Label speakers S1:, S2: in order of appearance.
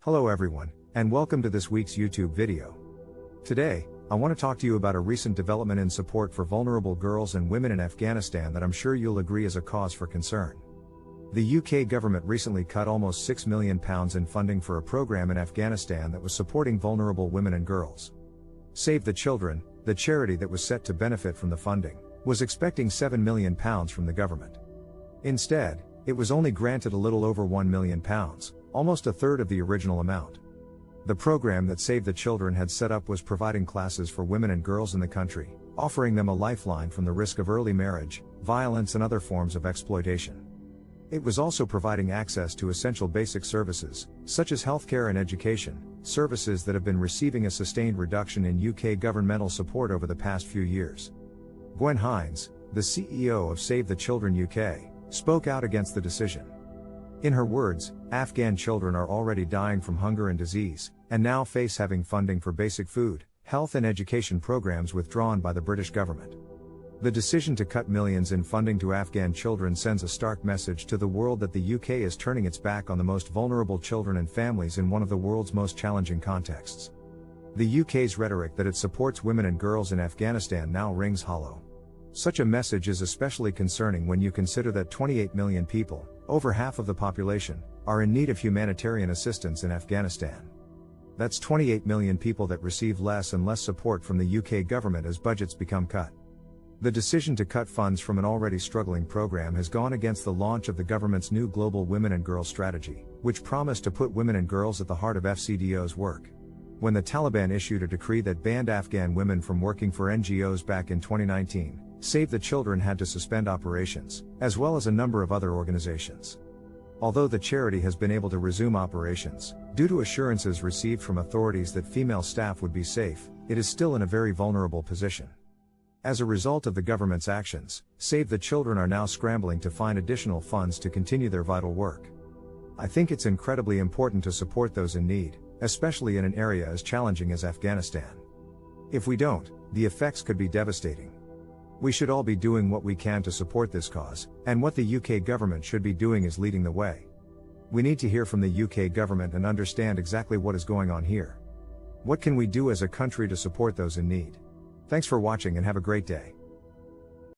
S1: Hello everyone, and welcome to this week's YouTube video. Today, I want to talk to you about a recent development in support for vulnerable girls and women in Afghanistan that I'm sure you'll agree is a cause for concern. The UK government recently cut almost £6 million in funding for a program in Afghanistan that was supporting vulnerable women and girls. Save the Children, the charity that was set to benefit from the funding, was expecting £7 million from the government. Instead, it was only granted a little over £1 million, almost a third of the original amount. The program that Save the Children had set up was providing classes for women and girls in the country, offering them a lifeline from the risk of early marriage, violence and other forms of exploitation. It was also providing access to essential basic services, such as healthcare and education, services that have been receiving a sustained reduction in UK governmental support over the past few years. Gwen Hines, the CEO of Save the Children UK, spoke out against the decision. In her words, Afghan children are already dying from hunger and disease, and now face having funding for basic food, health and education programs withdrawn by the British government. The decision to cut millions in funding to Afghan children sends a stark message to the world that the UK is turning its back on the most vulnerable children and families in one of the world's most challenging contexts. The UK's rhetoric that it supports women and girls in Afghanistan now rings hollow. Such a message is especially concerning when you consider that 28 million people, over half of the population, are in need of humanitarian assistance in Afghanistan. That's 28 million people that receive less and less support from the UK government as budgets become cut. The decision to cut funds from an already struggling program has gone against the launch of the government's new Global Women and Girls Strategy, which promised to put women and girls at the heart of FCDO's work. When the Taliban issued a decree that banned Afghan women from working for NGOs back in 2019, Save the Children had to suspend operations, as well as a number of other organizations. Although the charity has been able to resume operations, due to assurances received from authorities that female staff would be safe, it is still in a very vulnerable position. As a result of the government's actions, Save the Children are now scrambling to find additional funds to continue their vital work. I think it's incredibly important to support those in need, especially in an area as challenging as Afghanistan. If we don't, the effects could be devastating. We should all be doing what we can to support this cause, and what the UK government should be doing is leading the way. We need to hear from the UK government and understand exactly what is going on here. What can we do as a country to support those in need? Thanks for watching and have a great day.